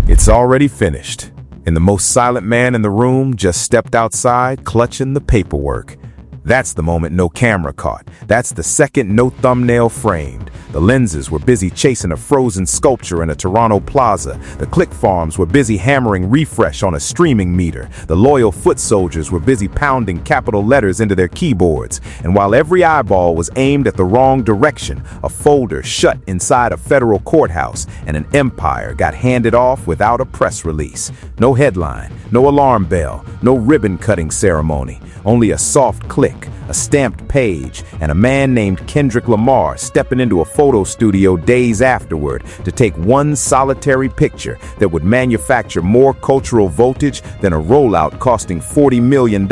It's already finished, and the most silent man in the room just stepped outside, clutching the paperwork. That's the moment no camera caught. That's the second no thumbnail framed. The lenses were busy chasing a frozen sculpture in a Toronto plaza. The click farms were busy hammering refresh on a streaming meter. The loyal foot soldiers were busy pounding capital letters into their keyboards. And while every eyeball was aimed at the wrong direction, a folder shut inside a federal courthouse, and an empire got handed off without a press release. No headline, no alarm bell, no ribbon-cutting ceremony. Only a soft click, a stamped page, and a man named Kendrick Lamar stepping into a photo studio days afterward to take one solitary picture that would manufacture more cultural voltage than a rollout costing $40 million.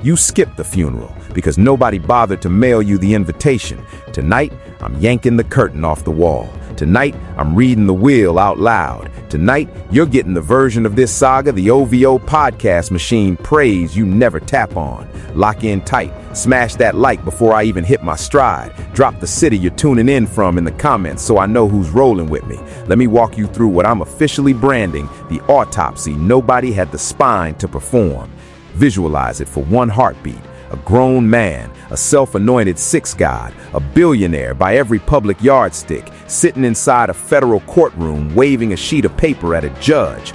You skipped the funeral because nobody bothered to mail you the invitation. Tonight, I'm yanking the curtain off the wall. Tonight, I'm reading the will out loud. Tonight, you're getting the version of this saga the OVO podcast machine prays you never tap on. Lock in tight. Smash that like before I even hit my stride. Drop the city you're tuning in from in the comments so I know who's rolling with me. Let me walk you through what I'm officially branding the autopsy nobody had the spine to perform. Visualize it for one heartbeat. A grown man, a self-anointed sex god, a billionaire by every public yardstick, sitting inside a federal courtroom waving a sheet of paper at a judge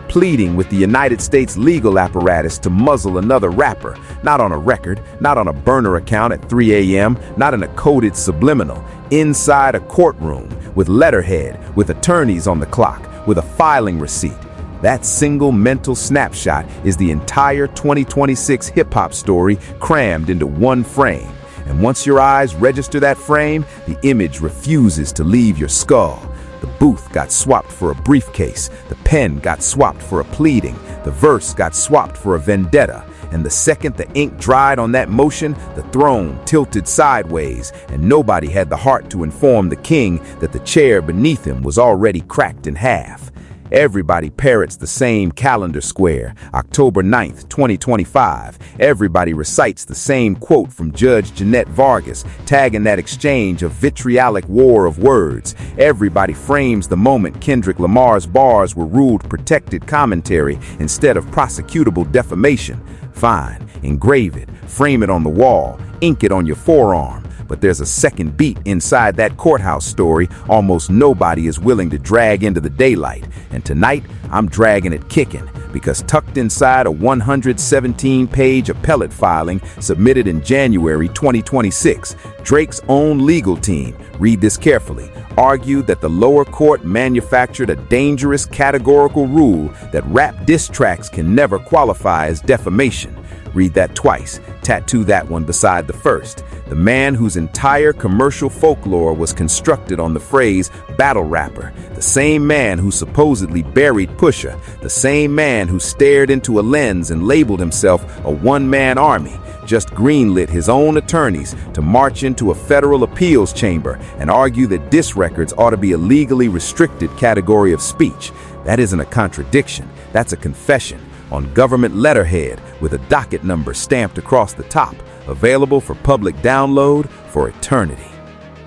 pleading with the United States legal apparatus to muzzle another rapper, not on a record, not on a burner account at 3 a.m., not in a coded subliminal, inside a courtroom with letterhead, with attorneys on the clock, with a filing receipt. That single mental snapshot is the entire 2026 hip-hop story crammed into one frame. And once your eyes register that frame, the image refuses to leave your skull. The booth got swapped for a briefcase. The pen got swapped for a pleading. The verse got swapped for a vendetta. And the second the ink dried on that motion, the throne tilted sideways, and nobody had the heart to inform the king that the chair beneath him was already cracked in half. Everybody parrots the same calendar square, October 9th, 2025. Everybody recites the same quote from Judge Vargas, tagging that exchange of vitriolic war of words. Everybody frames the moment Kendrick Lamar's bars were ruled protected commentary instead of prosecutable defamation. Fine, engrave it, frame it on the wall, ink it on your forearm. But there's a second beat inside that courthouse story almost nobody is willing to drag into the daylight. And tonight, I'm dragging it kicking, because tucked inside a 117-page appellate filing submitted in January 2026, Drake's own legal team, read this carefully, argued that the lower court manufactured a dangerous categorical rule that rap diss tracks can never qualify as defamation. Read that twice. Tattoo that one beside the first. The man whose entire commercial folklore was constructed on the phrase battle rapper. The same man who supposedly buried Pusha. The same man who stared into a lens and labeled himself a one-man army. Just greenlit his own attorneys to march into a federal appeals chamber and argue that diss records ought to be a legally restricted category of speech. That isn't a contradiction. That's a confession. On government letterhead with a docket number stamped across the top, available for public download for eternity.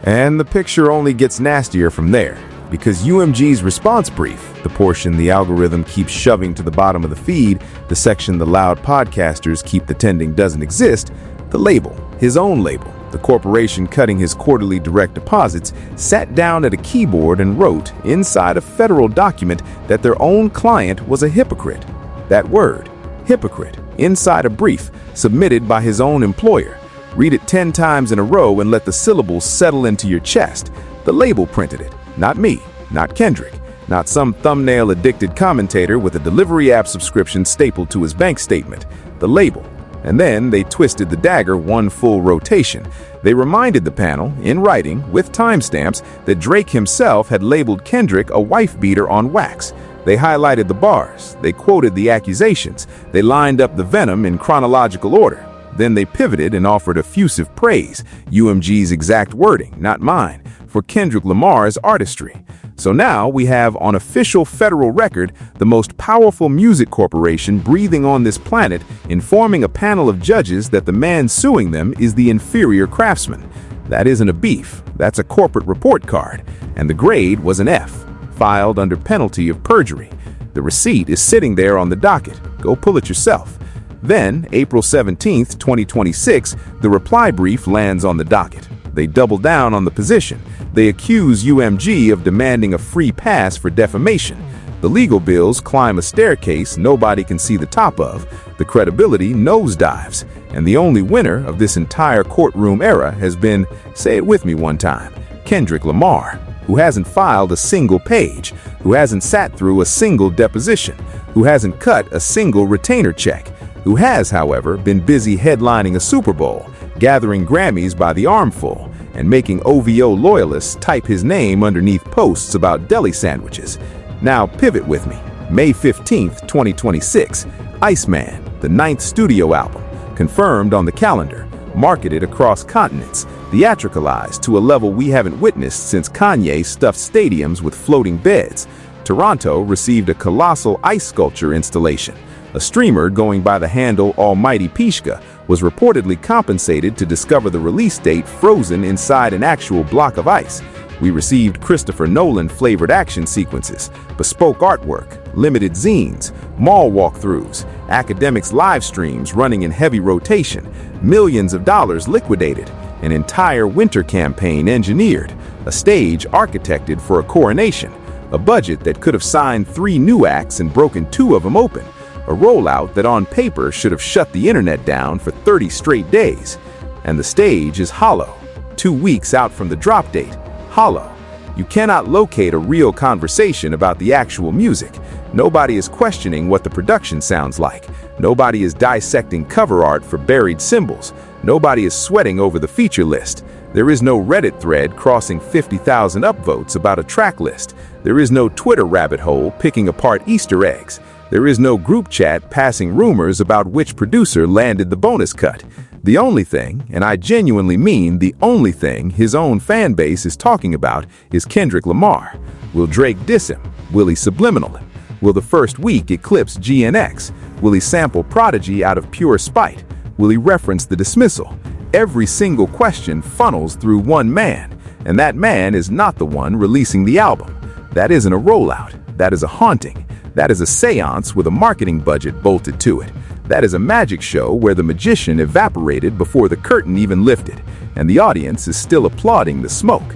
And the picture only gets nastier from there, because UMG's response brief, the portion the algorithm keeps shoving to the bottom of the feed, the section the loud podcasters keep pretending doesn't exist, the label, his own label, the corporation cutting his quarterly direct deposits, sat down at a keyboard and wrote inside a federal document that their own client was a hypocrite. That word, hypocrite, inside a brief submitted by his own employer. Read it 10 times in a row and let the syllables settle into your chest. The label printed it, not me, not Kendrick, not some thumbnail-addicted commentator with a delivery app subscription stapled to his bank statement. The label. And then they twisted the dagger one full rotation. They reminded the panel, in writing, with timestamps, that Drake himself had labeled Kendrick a wife-beater on wax. They highlighted the bars, they quoted the accusations, they lined up the venom in chronological order. Then they pivoted and offered effusive praise, UMG's exact wording, not mine, for Kendrick Lamar's artistry. So now we have on official federal record the most powerful music corporation breathing on this planet, informing a panel of judges that the man suing them is the inferior craftsman. That isn't a beef, that's a corporate report card, and the grade was an F. filed under penalty of perjury. The receipt is sitting there on the docket. Go pull it yourself. Then, April 17th, 2026, the reply brief lands on the docket. They double down on the position. They accuse UMG of demanding a free pass for defamation. The legal bills climb a staircase nobody can see the top of. The credibility nosedives. And the only winner of this entire courtroom era has been, say it with me one time, Kendrick Lamar, who hasn't filed a single page, who hasn't sat through a single deposition, who hasn't cut a single retainer check, who has, however, been busy headlining a Super Bowl, gathering Grammys by the armful, and making OVO loyalists type his name underneath posts about deli sandwiches. Now pivot with me. May 15th, 2026, Iceman, the 9th studio album, confirmed on the calendar, marketed across continents, theatricalized to a level we haven't witnessed since Kanye stuffed stadiums with floating beds. Toronto received a colossal ice sculpture installation. A streamer going by the handle Almighty Pishka was reportedly compensated to discover the release date frozen inside an actual block of ice. We received Christopher Nolan-flavored action sequences, bespoke artwork, limited zines, mall walkthroughs, academics' live streams running in heavy rotation, millions of dollars liquidated, an entire winter campaign engineered, a stage architected for a coronation, a budget that could have signed 3 new acts and broken 2 of them open, a rollout that on paper should have shut the internet down for 30 straight days. And the stage is hollow, 2 weeks out from the drop date. Hollow. You cannot locate a real conversation about the actual music. Nobody is questioning what the production sounds like. Nobody is dissecting cover art for buried symbols. Nobody is sweating over the feature list. There is no Reddit thread crossing 50,000 upvotes about a track list. There is no Twitter rabbit hole picking apart Easter eggs. There is no group chat passing rumors about which producer landed the bonus cut. The only thing, and I genuinely mean the only thing, his own fan base is talking about is Kendrick Lamar. Will Drake diss him? Will he subliminal him? Will the first week eclipse GNX? Will he sample Prodigy out of pure spite? Will he reference the dismissal? Every single question funnels through one man, and that man is not the one releasing the album. That isn't a rollout. That is a haunting. That is a seance with a marketing budget bolted to it. That is a magic show where the magician evaporated before the curtain even lifted, and the audience is still applauding the smoke.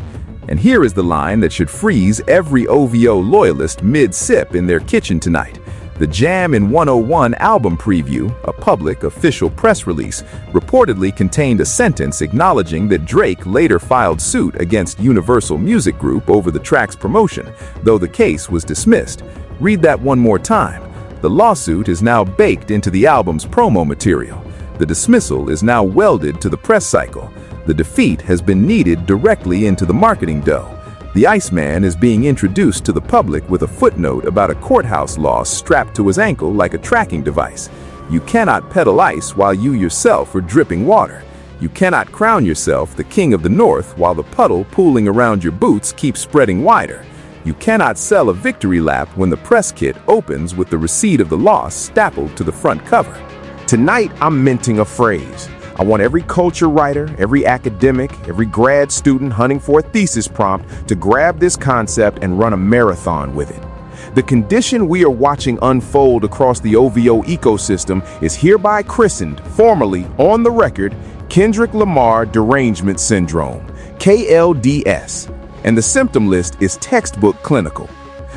And here is the line that should freeze every OVO loyalist mid-sip in their kitchen tonight. The Jam in 101 album preview, a public official press release, reportedly contained a sentence acknowledging that Drake later filed suit against Universal Music Group over the track's promotion, though the case was dismissed. Read that one more time. The lawsuit is now baked into the album's promo material. The dismissal is now welded to the press cycle. The defeat has been kneaded directly into the marketing dough. The Iceman is being introduced to the public with a footnote about a courthouse loss strapped to his ankle like a tracking device. You cannot pedal ice while you yourself are dripping water. You cannot crown yourself the king of the north while the puddle pooling around your boots keeps spreading wider. You cannot sell a victory lap when the press kit opens with the receipt of the loss stapled to the front cover. Tonight, I'm minting a phrase. I want every culture writer, every academic, every grad student hunting for a thesis prompt to grab this concept and run a marathon with it. The condition we are watching unfold across the OVO ecosystem is hereby christened, formally on the record, Kendrick Lamar Derangement Syndrome, KLDS. And the symptom list is textbook clinical.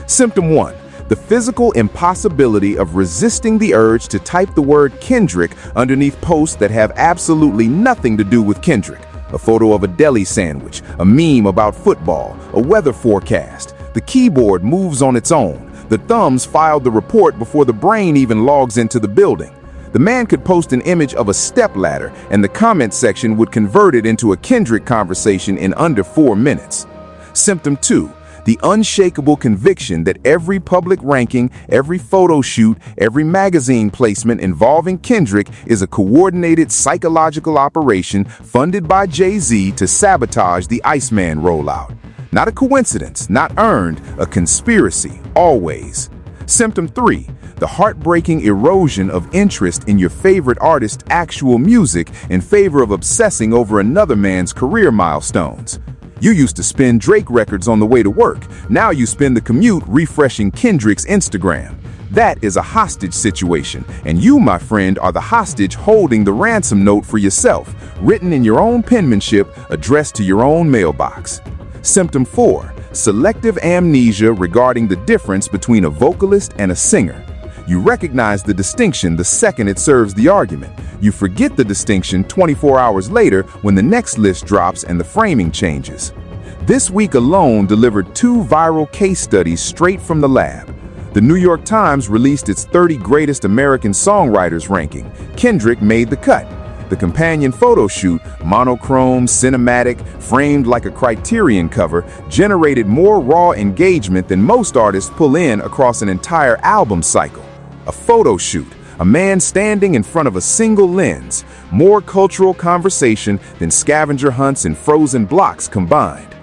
Symptom 1, the physical impossibility of resisting the urge to type the word Kendrick underneath posts that have absolutely nothing to do with Kendrick. A photo of a deli sandwich, a meme about football, a weather forecast. The keyboard moves on its own. The thumbs filed the report before the brain even logs into the building. The man could post an image of a stepladder and the comment section would convert it into a Kendrick conversation in under 4 minutes. Symptom 2, the unshakable conviction that every public ranking, every photo shoot, every magazine placement involving Kendrick is a coordinated psychological operation funded by Jay-Z to sabotage the Iceman rollout. Not a coincidence, not earned, a conspiracy, always. Symptom 3, the heartbreaking erosion of interest in your favorite artist's actual music in favor of obsessing over another man's career milestones. You used to spin Drake records on the way to work. Now you spend the commute refreshing Kendrick's Instagram. That is a hostage situation, and you, my friend, are the hostage holding the ransom note for yourself, written in your own penmanship, addressed to your own mailbox. Symptom 4. Selective amnesia regarding the difference between a vocalist and a singer. You recognize the distinction the second it serves the argument. You forget the distinction 24 hours later when the next list drops and the framing changes. This week alone delivered 2 viral case studies straight from the lab. The New York Times released its 30 greatest American songwriters ranking. Kendrick made the cut. The companion photo shoot, monochrome, cinematic, framed like a Criterion cover, generated more raw engagement than most artists pull in across an entire album cycle. A photo shoot, a man standing in front of a single lens, more cultural conversation than scavenger hunts and frozen blocks combined.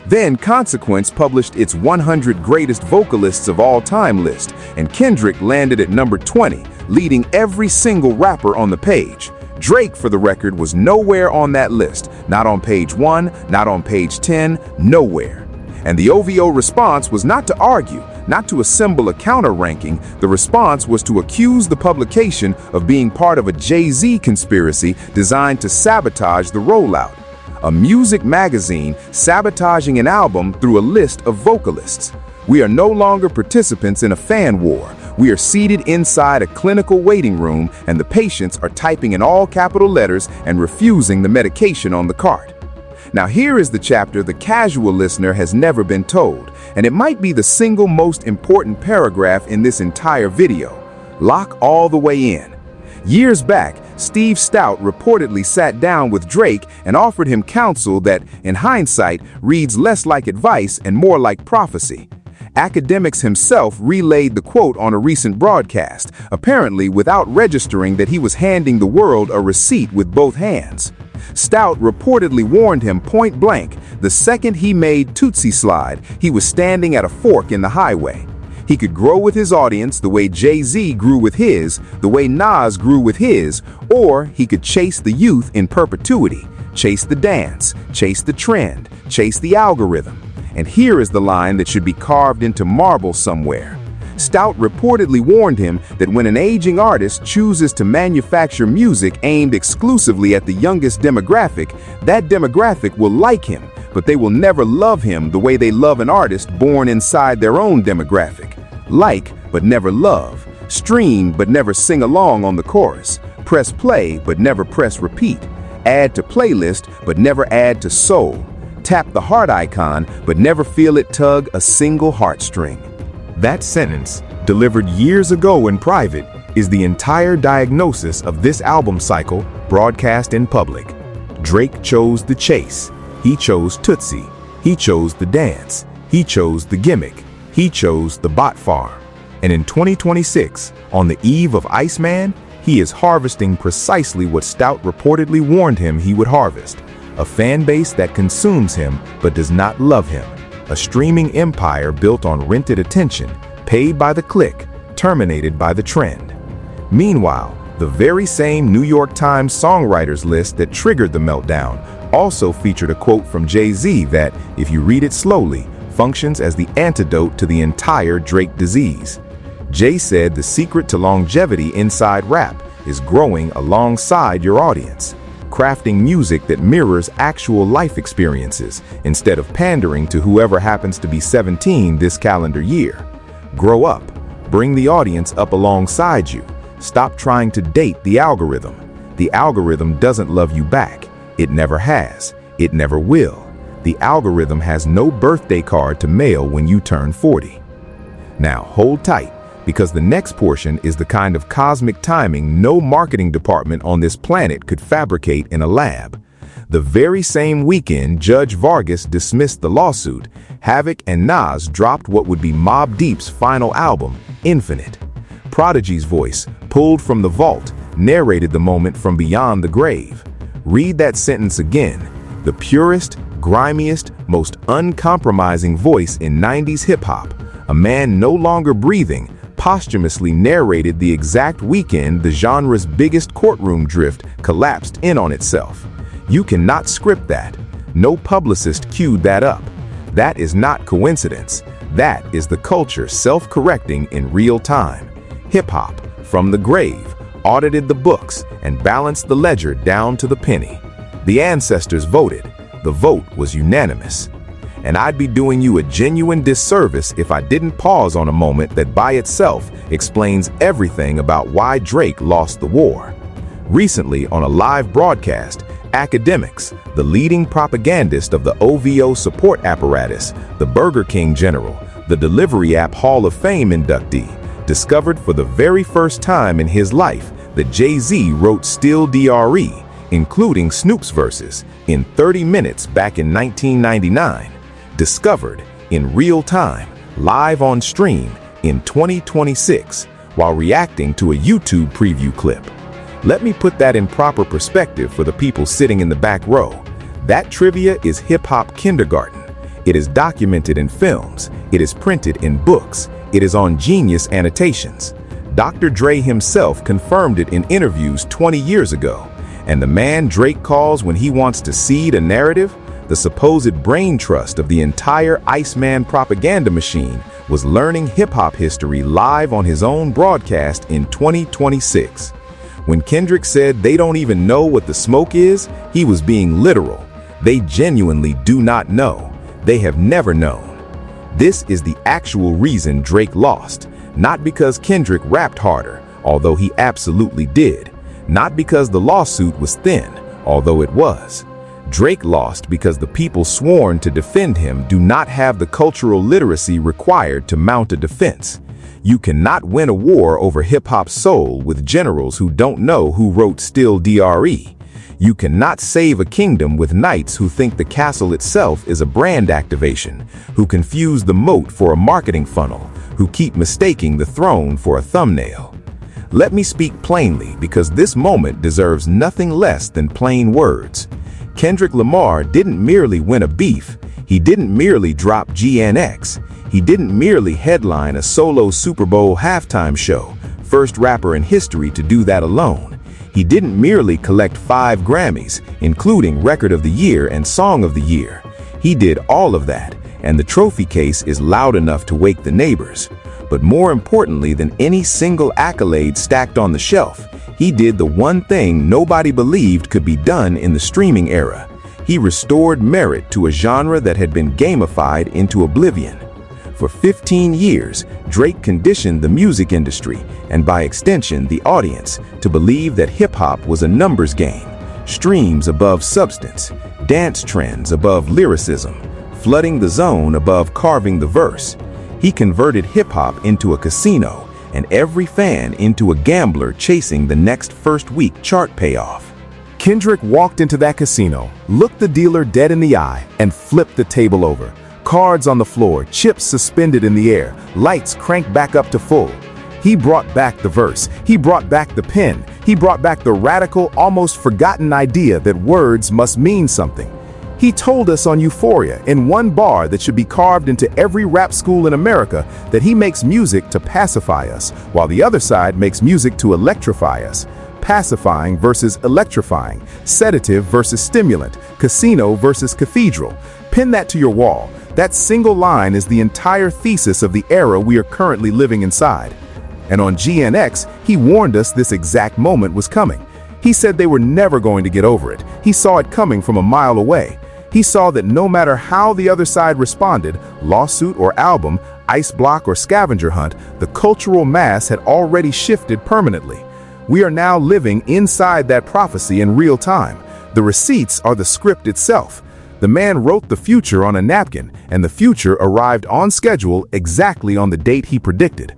Then Consequence published its 100 greatest vocalists of all time list, and Kendrick landed at number 20, leading every single rapper on the page. Drake, for the record, was nowhere on that list. Not on page 1, not on page 10, nowhere. And the OVO response was not to argue, not to assemble a counter ranking. The response was to accuse the publication of being part of a Jay-Z conspiracy designed to sabotage the rollout. A music magazine sabotaging an album through a list of vocalists. We are no longer participants in a fan war. We are seated inside a clinical waiting room, and the patients are typing in all capital letters and refusing the medication on the cart. Now here is the chapter the casual listener has never been told, and it might be the single most important paragraph in this entire video. Lock all the way in. Years back, Steve Stout reportedly sat down with Drake and offered him counsel that, in hindsight, reads less like advice and more like prophecy. Academics himself relayed the quote on a recent broadcast, apparently without registering that he was handing the world a receipt with both hands. Stoute reportedly warned him point blank the second he made Tootsie Slide, he was standing at a fork in the highway. He could grow with his audience the way Jay-Z grew with his, the way Nas grew with his, or he could chase the youth in perpetuity, chase the dance, chase the trend, chase the algorithm. And here is the line that should be carved into marble somewhere. Stoute reportedly warned him that when an aging artist chooses to manufacture music aimed exclusively at the youngest demographic, that demographic will like him, but they will never love him the way they love an artist born inside their own demographic. Like, but never love. Stream, but never sing along on the chorus. Press play, but never press repeat. Add to playlist, but never add to soul. Tap the heart icon, but never feel it tug a single heartstring. That sentence, delivered years ago in private, is the entire diagnosis of this album cycle broadcast in public. Drake chose the chase. He chose Tootsie. He chose the dance. He chose the gimmick. He chose the bot farm. And in 2026, on the eve of Iceman, he is harvesting precisely what Stoute reportedly warned him he would harvest. A fan base that consumes him but does not love him. A streaming empire built on rented attention, paid by the click, terminated by the trend. Meanwhile, the very same New York Times songwriters list that triggered the meltdown also featured a quote from Jay-Z that, if you read it slowly, functions as the antidote to the entire Drake disease. Jay said the secret to longevity inside rap is growing alongside your audience, crafting music that mirrors actual life experiences instead of pandering to whoever happens to be 17 this calendar year. Grow up. Bring the audience up alongside you. Stop trying to date the algorithm. The algorithm doesn't love you back. It never has. It never will. The algorithm has no birthday card to mail when you turn 40. Now hold tight, because the next portion is the kind of cosmic timing no marketing department on this planet could fabricate in a lab. The very same weekend Judge Vargas dismissed the lawsuit, Havoc and Nas dropped what would be Mobb Deep's final album, Infinite. Prodigy's voice, pulled from the vault, narrated the moment from beyond the grave. Read that sentence again. The purest, grimiest, most uncompromising voice in 90s hip-hop, a man no longer breathing, posthumously narrated the exact weekend the genre's biggest courtroom drift collapsed in on itself. You cannot script that. No publicist queued that up. That is not coincidence. That is the culture self-correcting in real time. Hip-hop, from the grave, audited the books and balanced the ledger down to the penny. The ancestors voted. The vote was unanimous. And I'd be doing you a genuine disservice if I didn't pause on a moment that by itself explains everything about why Drake lost the war. Recently, on a live broadcast, academics, the leading propagandist of the OVO support apparatus, the Burger King general, the Delivery App Hall of Fame inductee, discovered for the very first time in his life that Jay-Z wrote Still DRE, including Snoop's verses, in 30 minutes back in 1999. Discovered in real time, live on stream in 2026, while reacting to a YouTube preview clip. Let me put that in proper perspective for the people sitting in the back row. That trivia is hip-hop kindergarten. It is documented in films. It is printed in books. It is on Genius annotations. Dr. Dre himself confirmed it in interviews 20 years ago. And the man Drake calls when he wants to seed a narrative, the supposed brain trust of the entire Iceman propaganda machine, was learning hip-hop history live on his own broadcast in 2026. When Kendrick said they don't even know what the smoke is, he was being literal. They genuinely do not know. They have never known. This is the actual reason Drake lost, not because Kendrick rapped harder, although he absolutely did. Not because the lawsuit was thin, although it was. Drake lost because the people sworn to defend him do not have the cultural literacy required to mount a defense. You cannot win a war over hip-hop soul with generals who don't know who wrote Still DRE. You cannot save a kingdom with knights who think the castle itself is a brand activation, who confuse the moat for a marketing funnel, who keep mistaking the throne for a thumbnail. Let me speak plainly, because this moment deserves nothing less than plain words. Kendrick Lamar didn't merely win a beef. He didn't merely drop GNX. He didn't merely headline a solo Super Bowl halftime show, first rapper in history to do that alone. He didn't merely collect 5 Grammys, including Record of the Year and Song of the Year. He did all of that, and the trophy case is loud enough to wake the neighbors. But more importantly than any single accolade stacked on the shelf, he did the one thing nobody believed could be done in the streaming era. He restored merit to a genre that had been gamified into oblivion. For 15 years, Drake conditioned the music industry, and by extension the audience, to believe that hip-hop was a numbers game. Streams above substance, dance trends above lyricism, flooding the zone above carving the verse. He converted hip-hop into a casino, and every fan into a gambler chasing the next first-week chart payoff. Kendrick walked into that casino, looked the dealer dead in the eye, and flipped the table over. Cards on the floor, chips suspended in the air, lights cranked back up to full. He brought back the verse. He brought back the pen. He brought back the radical, almost forgotten idea that words must mean something. He told us on Euphoria, in one bar that should be carved into every rap school in America, that he makes music to pacify us, while the other side makes music to electrify us. Pacifying versus electrifying, sedative versus stimulant, casino versus cathedral. Pin that to your wall. That single line is the entire thesis of the era we are currently living inside. And on GNX, he warned us this exact moment was coming. He said they were never going to get over it. He saw it coming from a mile away. He saw that no matter how the other side responded, lawsuit or album, ice block or scavenger hunt, the cultural mass had already shifted permanently. We are now living inside that prophecy in real time. The receipts are the script itself. The man wrote the future on a napkin, and the future arrived on schedule exactly on the date he predicted.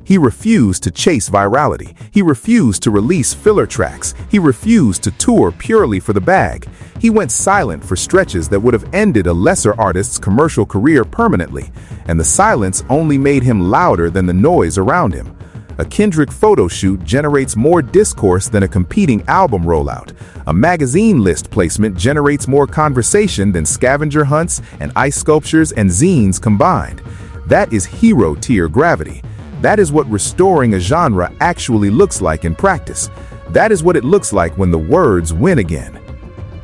He refused to chase virality. He refused to release filler tracks. He refused to tour purely for the bag. He went silent for stretches that would have ended a lesser artist's commercial career permanently, and the silence only made him louder than the noise around him. A Kendrick photo shoot generates more discourse than a competing album rollout. A magazine list placement generates more conversation than scavenger hunts and ice sculptures and zines combined. That is hero-tier gravity. That is what restoring a genre actually looks like in practice. That is what it looks like when the words win again.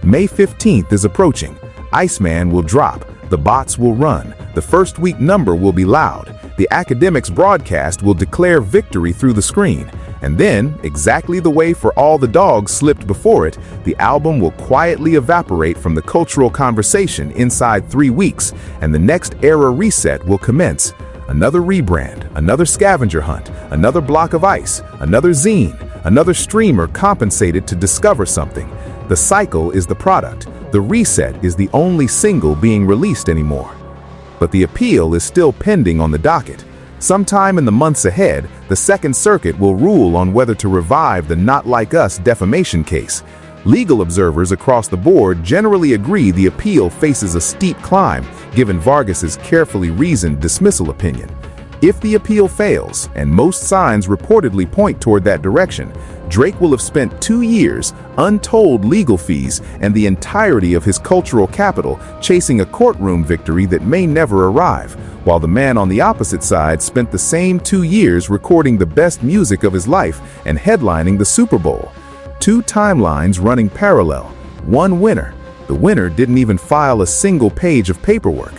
May 15th is approaching. Iceman will drop, the bots will run, the first week number will be loud, the academics broadcast will declare victory through the screen, and then, exactly the way For All the Dogs slipped before it, the album will quietly evaporate from the cultural conversation inside 3 weeks, and the next era reset will commence. Another rebrand, another scavenger hunt, another block of ice, another zine, another streamer compensated to discover something. The cycle is the product. The reset is the only single being released anymore. But the appeal is still pending on the docket. Sometime in the months ahead, the Second Circuit will rule on whether to revive the Not Like Us defamation case. Legal observers across the board generally agree the appeal faces a steep climb, given Vargas's carefully reasoned dismissal opinion. If the appeal fails, and most signs reportedly point toward that direction, Drake will have spent 2 years, untold legal fees, and the entirety of his cultural capital chasing a courtroom victory that may never arrive, while the man on the opposite side spent the same 2 years recording the best music of his life and headlining the Super Bowl. 2 timelines running parallel, 1 winner. The winner didn't even file a single page of paperwork.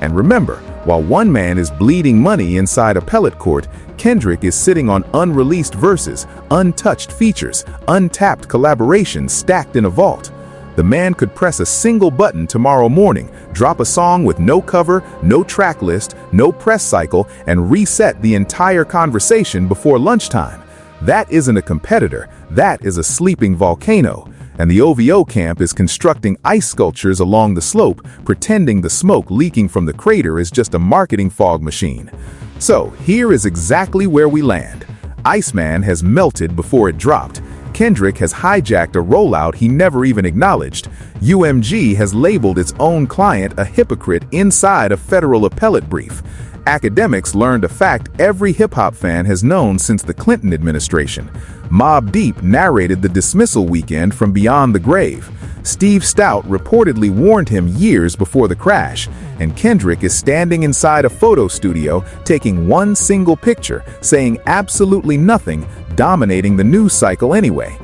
And remember, while one man is bleeding money inside appellate court, Kendrick is sitting on unreleased verses, untouched features, untapped collaborations stacked in a vault. The man could press a single button tomorrow morning, drop a song with no cover, no track list, no press cycle, and reset the entire conversation before lunchtime. That isn't a competitor, that is a sleeping volcano. And the OVO camp is constructing ice sculptures along the slope, pretending the smoke leaking from the crater is just a marketing fog machine. So, here is exactly where we land. Iceman has melted before it dropped. Kendrick has hijacked a rollout he never even acknowledged. UMG has labeled its own client a hypocrite inside a federal appellate brief. Academics learned a fact every hip-hop fan has known since the Clinton administration. Mobb Deep narrated the dismissal weekend from beyond the grave. Steve Stout reportedly warned him years before the crash, and Kendrick is standing inside a photo studio taking one single picture, saying absolutely nothing, dominating the news cycle anyway.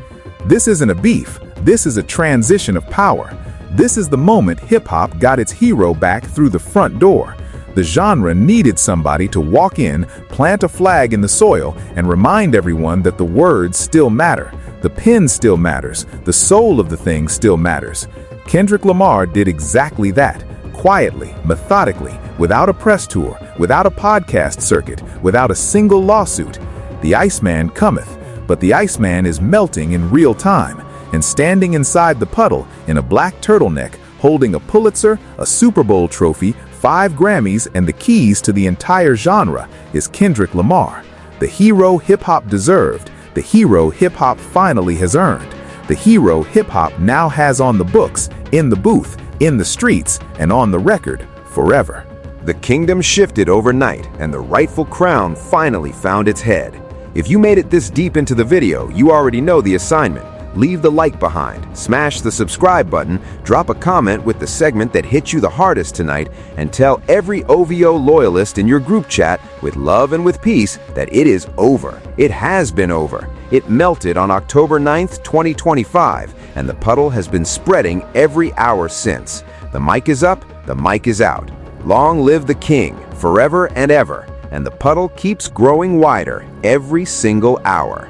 This isn't a beef, this is a transition of power. This is the moment hip-hop got its hero back through the front door. The genre needed somebody to walk in, plant a flag in the soil, and remind everyone that the words still matter, the pen still matters, the soul of the thing still matters. Kendrick Lamar did exactly that, quietly, methodically, without a press tour, without a podcast circuit, without a single lawsuit. The Iceman cometh, but the Iceman is melting in real time, and standing inside the puddle in a black turtleneck, holding a Pulitzer, a Super Bowl trophy, 5 Grammys, and the keys to the entire genre is Kendrick Lamar. The hero hip-hop deserved, the hero hip-hop finally has earned, the hero hip-hop now has on the books, in the booth, in the streets, and on the record forever. The kingdom shifted overnight, and the rightful crown finally found its head. If you made it this deep into the video, you already know the assignment. Leave the like behind, smash the subscribe button, drop a comment with the segment that hit you the hardest tonight, and tell every OVO loyalist in your group chat with love and with peace that it is over. It has been over. It melted on October 9th, 2025, and the puddle has been spreading every hour since. The mic is up, the mic is out. Long live the king, forever and ever, and the puddle keeps growing wider every single hour.